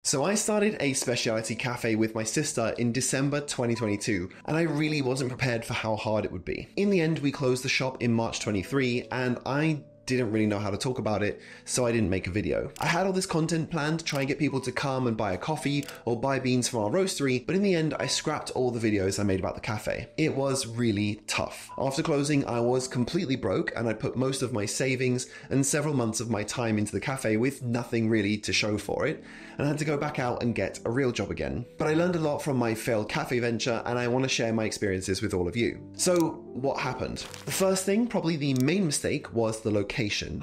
So I started a specialty cafe with my sister in December 2022, and I really wasn't prepared for how hard it would be. In the end, we closed the shop in March 23, and I didn't really know how to talk about it, so I didn't make a video. I had all this content planned to try and get people to come and buy a coffee or buy beans from our roastery, but in the end, I scrapped all the videos I made about the cafe. It was really tough. After closing, I was completely broke, and I put most of my savings and several months of my time into the cafe with nothing really to show for it, and I had to go back out and get a real job again. But I learned a lot from my failed cafe venture, and I want to share my experiences with all of you. So, what happened? The first thing, probably the main mistake, was the location.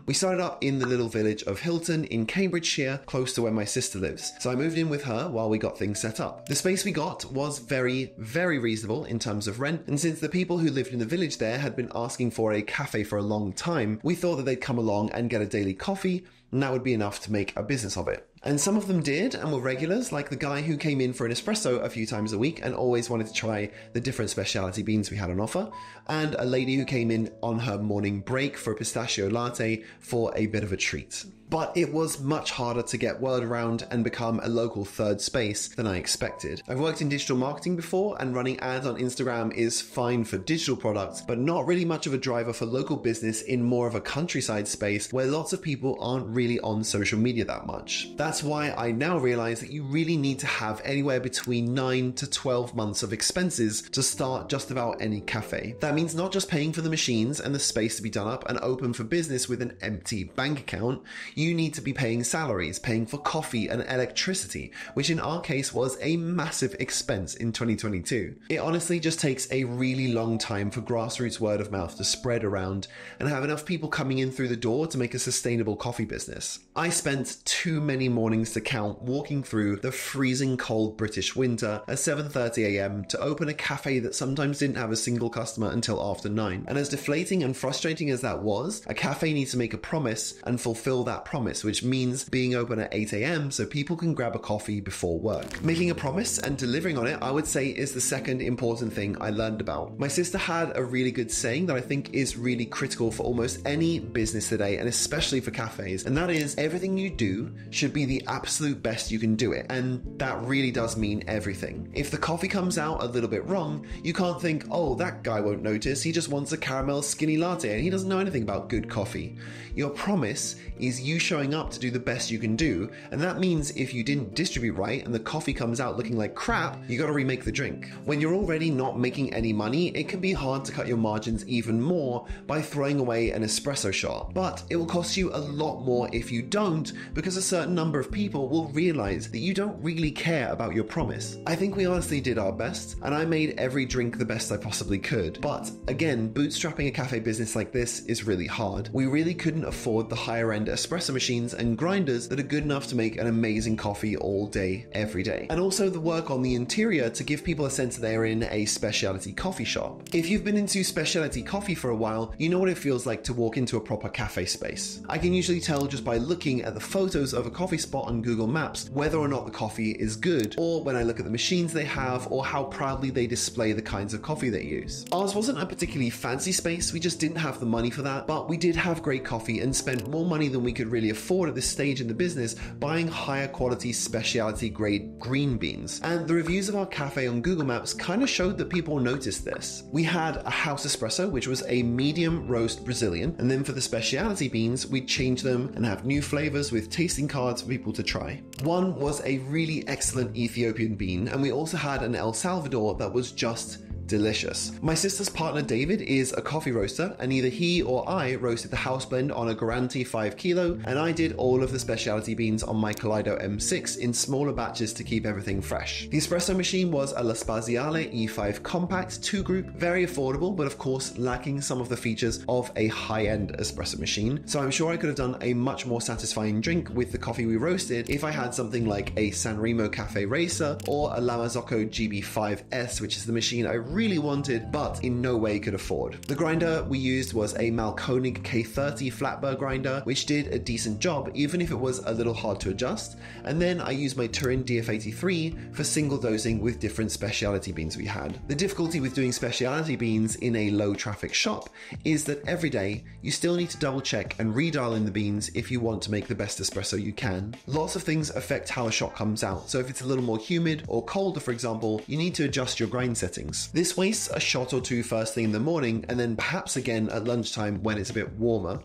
We started up in the little village of Hilton in Cambridgeshire, close to where my sister lives. So I moved in with her while we got things set up. The space we got was very, very reasonable in terms of rent, and since the people who lived in the village there had been asking for a cafe for a long time, we thought that they'd come along and get a daily coffee, and that would be enough to make a business of it. And some of them did and were regulars, like the guy who came in for an espresso a few times a week and always wanted to try the different specialty beans we had on offer, and a lady who came in on her morning break for a pistachio latte for a bit of a treat. But it was much harder to get word around and become a local third space than I expected. I've worked in digital marketing before, and running ads on Instagram is fine for digital products, but not really much of a driver for local business in more of a countryside space where lots of people aren't really on social media that much. That's why I now realize that you really need to have anywhere between 9 to 12 months of expenses to start just about any cafe. That means not just paying for the machines and the space to be done up and open for business with an empty bank account. You need to be paying salaries, paying for coffee and electricity, which in our case was a massive expense in 2022. It honestly just takes a really long time for grassroots word of mouth to spread around and have enough people coming in through the door to make a sustainable coffee business. I spent too many mornings to count walking through the freezing cold British winter at 7:30 a.m. to open a cafe that sometimes didn't have a single customer until after 9. And as deflating and frustrating as that was, a cafe needs to make a promise and fulfill that promise, which means being open at 8 a.m. so people can grab a coffee before work. Making a promise and delivering on it, I would say, is the second important thing I learned about. My sister had a really good saying that I think is really critical for almost any business today, and especially for cafes, and that is everything you do should be the absolute best you can do it, and that really does mean everything. If the coffee comes out a little bit wrong, you can't think, oh, that guy won't notice, he just wants a caramel skinny latte and he doesn't know anything about good coffee. Your promise is you showing up to do the best you can do, and that means if you didn't distribute right and the coffee comes out looking like crap, you gotta remake the drink. When you're already not making any money, it can be hard to cut your margins even more by throwing away an espresso shot, but it will cost you a lot more if you don't, because a certain number of people will realize that you don't really care about your promise. I think we honestly did our best, and I made every drink the best I possibly could, but again, bootstrapping a cafe business like this is really hard. We really couldn't afford the higher end espresso machines and grinders that are good enough to make an amazing coffee all day, every day. And also the work on the interior to give people a sense that they're in a specialty coffee shop. If you've been into specialty coffee for a while, you know what it feels like to walk into a proper cafe space. I can usually tell just by looking at the photos of a coffee spot on Google Maps whether or not the coffee is good, or when I look at the machines they have, or how proudly they display the kinds of coffee they use. Ours wasn't a particularly fancy space, we just didn't have the money for that, but we did have great coffee and spent more money than we could really afford at this stage in the business buying higher quality specialty grade green beans. And the reviews of our cafe on Google Maps kind of showed that people noticed this. We had a house espresso, which was a medium roast Brazilian, and then for the specialty beans, we'd change them and have new flavors with tasting cards for people to try. One was a really excellent Ethiopian bean, and we also had an El Salvador that was just delicious. My sister's partner David is a coffee roaster, and either he or I roasted the house blend on a Garanti 5 kilo, and I did all of the specialty beans on my Kaleido M6 in smaller batches to keep everything fresh. The espresso machine was a La Spaziale E5 Compact 2-group, very affordable, but of course lacking some of the features of a high-end espresso machine, so I'm sure I could have done a much more satisfying drink with the coffee we roasted if I had something like a Sanremo Cafe Racer or a La Marzocco GB5S, which is the machine I really wanted, but in no way could afford. The grinder we used was a Malkonig K30 flat burr grinder, which did a decent job, even if it was a little hard to adjust. And then I used my Turin DF83 for single dosing with different speciality beans we had. The difficulty with doing speciality beans in a low traffic shop is that every day you still need to double check and redial in the beans if you want to make the best espresso you can. Lots of things affect how a shot comes out, so if it's a little more humid or colder, for example, you need to adjust your grind settings. This wastes a shot or two first thing in the morning and then perhaps again at lunchtime when it's a bit warmer.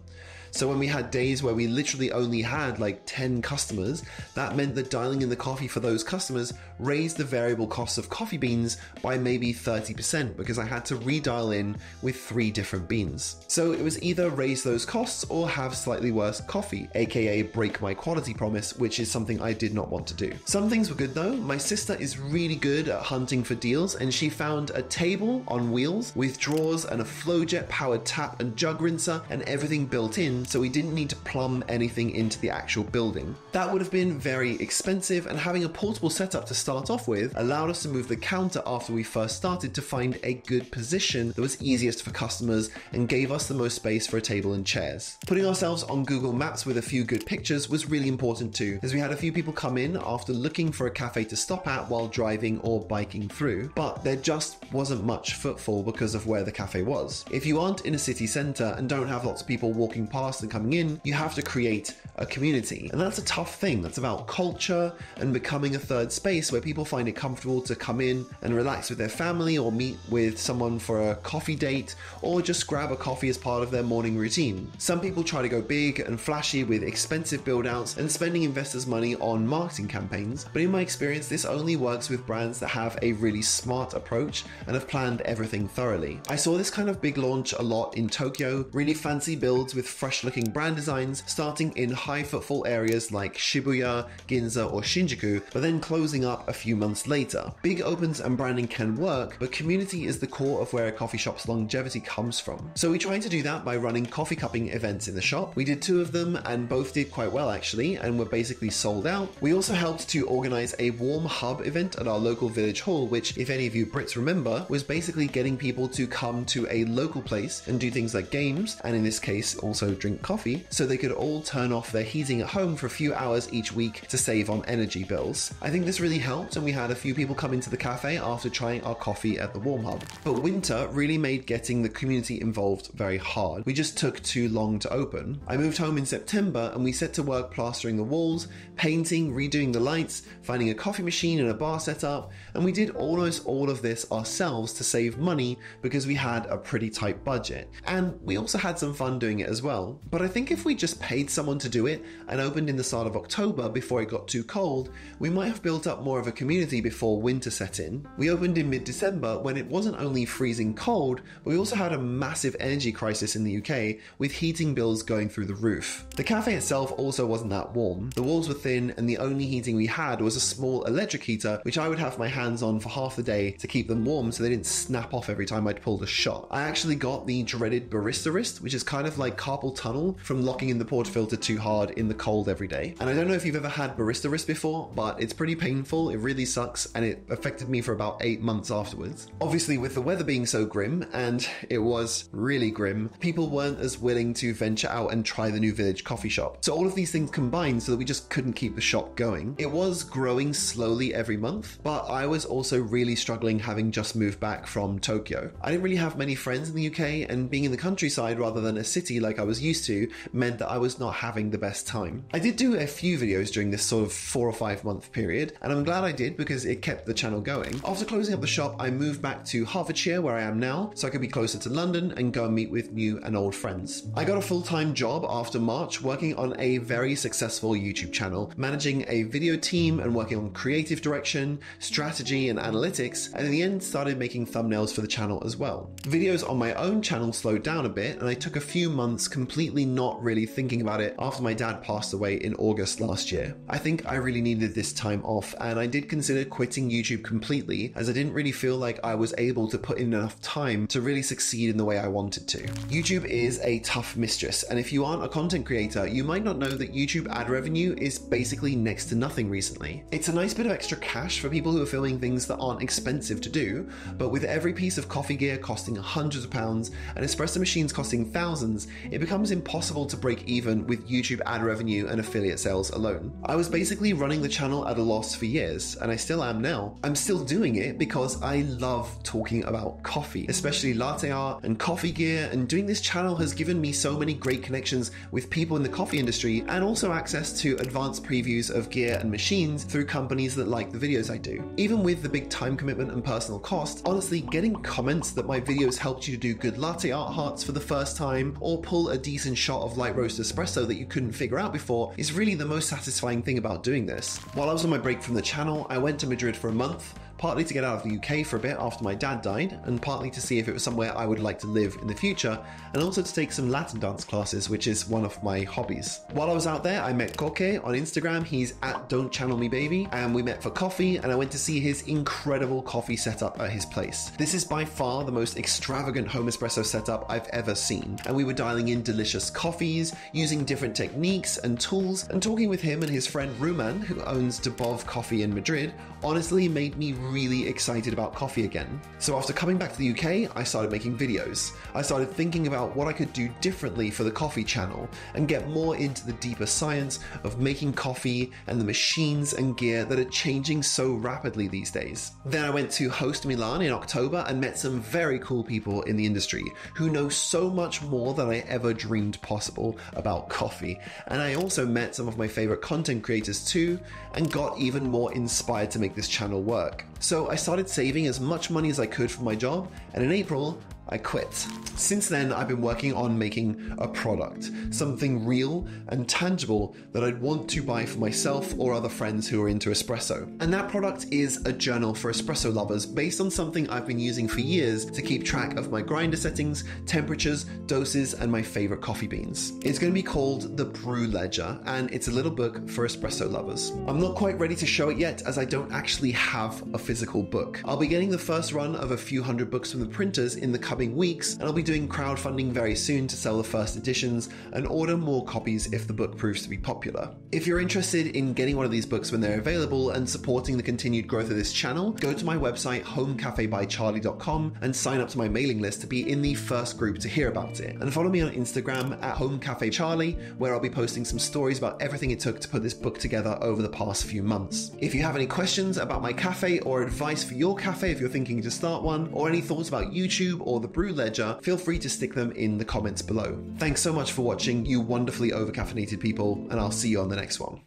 So when we had days where we literally only had like 10 customers, that meant that dialing in the coffee for those customers raised the variable costs of coffee beans by maybe 30% because I had to redial in with 3 different beans. So it was either raise those costs or have slightly worse coffee, aka break my quality promise, which is something I did not want to do. Some things were good though. My sister is really good at hunting for deals, and she found a table on wheels with drawers and a flowjet powered tap and jug rinser and everything built in, so we didn't need to plumb anything into the actual building. That would have been very expensive, and having a portable setup to start off with allowed us to move the counter after we first started to find a good position that was easiest for customers and gave us the most space for a table and chairs. Putting ourselves on Google Maps with a few good pictures was really important too, as we had a few people come in after looking for a cafe to stop at while driving or biking through, but there just wasn't much footfall because of where the cafe was. If you aren't in a city centre and don't have lots of people walking past and coming in, you have to create a community. And that's a tough thing. That's about culture and becoming a third space where people find it comfortable to come in and relax with their family or meet with someone for a coffee date or just grab a coffee as part of their morning routine. Some people try to go big and flashy with expensive build-outs and spending investors' money on marketing campaigns, but in my experience, this only works with brands that have a really smart approach and have planned everything thoroughly. I saw this kind of big launch a lot in Tokyo, really fancy builds with fresh looking brand designs starting in high footfall areas like Shibuya, Ginza or Shinjuku, but then closing up a few months later. Big opens and branding can work, but community is the core of where a coffee shop's longevity comes from. So we tried to do that by running coffee cupping events in the shop. We did 2 of them and both did quite well actually and were basically sold out. We also helped to organize a warm hub event at our local village hall, which, if any of you Brits remember, was basically getting people to come to a local place and do things like games, and in this case also drink coffee, so they could all turn off their heating at home for a few hours each week to save on energy bills. I think this really helped, and we had a few people come into the cafe after trying our coffee at the warm hub. But winter really made getting the community involved very hard. We just took too long to open. I moved home in September and we set to work plastering the walls, painting, redoing the lights, finding a coffee machine and a bar setup, and we did almost all of this ourselves to save money because we had a pretty tight budget. And we also had some fun doing it as well. But I think if we just paid someone to do it and opened in the start of October before it got too cold, we might have built up more of a community before winter set in. We opened in mid-December when it wasn't only freezing cold, but we also had a massive energy crisis in the UK with heating bills going through the roof. The cafe itself also wasn't that warm. The walls were thin and the only heating we had was a small electric heater, which I would have my hands on for half the day to keep them warm so they didn't snap off every time I'd pulled a shot. I actually got the dreaded barista wrist, which is kind of like carpal tunnel from locking in the portafilter too hard in the cold every day. And I don't know if you've ever had barista wrist before, but it's pretty painful, it really sucks, and it affected me for about 8 months afterwards. Obviously, with the weather being so grim, and it was really grim, people weren't as willing to venture out and try the new village coffee shop. So all of these things combined so that we just couldn't keep the shop going. It was growing slowly every month, but I was also really struggling having just moved back from Tokyo. I didn't really have many friends in the UK, and being in the countryside rather than a city like I was used to meant that I was not having the best time. I did do a few videos during this sort of 4 or 5 month period, and I'm glad I did because it kept the channel going. After closing up the shop, I moved back to Hertfordshire where I am now, so I could be closer to London and go and meet with new and old friends. I got a full-time job after March working on a very successful YouTube channel, managing a video team and working on creative direction, strategy and analytics, and in the end started making thumbnails for the channel as well. Videos on my own channel slowed down a bit, and I took a few months completely not really thinking about it after my my dad passed away in August last year. I think I really needed this time off, and I did consider quitting YouTube completely, as I didn't really feel like I was able to put in enough time to really succeed in the way I wanted to. YouTube is a tough mistress, and if you aren't a content creator, you might not know that YouTube ad revenue is basically next to nothing recently. It's a nice bit of extra cash for people who are filming things that aren't expensive to do, but with every piece of coffee gear costing hundreds of pounds and espresso machines costing thousands, it becomes impossible to break even with YouTube ad revenue and affiliate sales alone. I was basically running the channel at a loss for years, and I still am now. I'm still doing it because I love talking about coffee, especially latte art and coffee gear, and doing this channel has given me so many great connections with people in the coffee industry and also access to advanced previews of gear and machines through companies that like the videos I do. Even with the big time commitment and personal cost, honestly, getting comments that my videos helped you to do good latte art hearts for the first time or pull a decent shot of light roast espresso that you couldn't figure out before is really the most satisfying thing about doing this. While I was on my break from the channel, I went to Madrid for a month, partly to get out of the UK for a bit after my dad died, and partly to see if it was somewhere I would like to live in the future, and also to take some Latin dance classes, which is one of my hobbies. While I was out there, I met Koke on Instagram. He's at Don't Channel Me Baby, and we met for coffee, and I went to see his incredible coffee setup at his place. This is by far the most extravagant home espresso setup I've ever seen, and we were dialing in delicious coffees, using different techniques and tools, and talking with him and his friend Ruman, who owns Dubov Coffee in Madrid, honestly made me really excited about coffee again. So after coming back to the UK, I started making videos. I started thinking about what I could do differently for the coffee channel and get more into the deeper science of making coffee and the machines and gear that are changing so rapidly these days. Then I went to Host Milan in October and met some very cool people in the industry who know so much more than I ever dreamed possible about coffee. And I also met some of my favorite content creators too, and got even more inspired to make this channel work. So I started saving as much money as I could for my job, and in April, I quit. Since then, I've been working on making a product, something real and tangible that I'd want to buy for myself or other friends who are into espresso. And that product is a journal for espresso lovers based on something I've been using for years to keep track of my grinder settings, temperatures, doses, and my favorite coffee beans. It's going to be called the Brew Ledger, and it's a little book for espresso lovers. I'm not quite ready to show it yet, as I don't actually have a physical book. I'll be getting the first run of a few hundred books from the printers in the coming weeks, and I'll be doing crowdfunding very soon to sell the first editions and order more copies if the book proves to be popular. If you're interested in getting one of these books when they're available and supporting the continued growth of this channel, go to my website homecafebycharlie.com and sign up to my mailing list to be in the first group to hear about it. And follow me on Instagram at homecafecharlie, where I'll be posting some stories about everything it took to put this book together over the past few months. If you have any questions about my cafe or advice for your cafe if you're thinking to start one, or any thoughts about YouTube or the Brew Ledger, feel free to stick them in the comments below. Thanks so much for watching, you wonderfully overcaffeinated people, and I'll see you on the next one.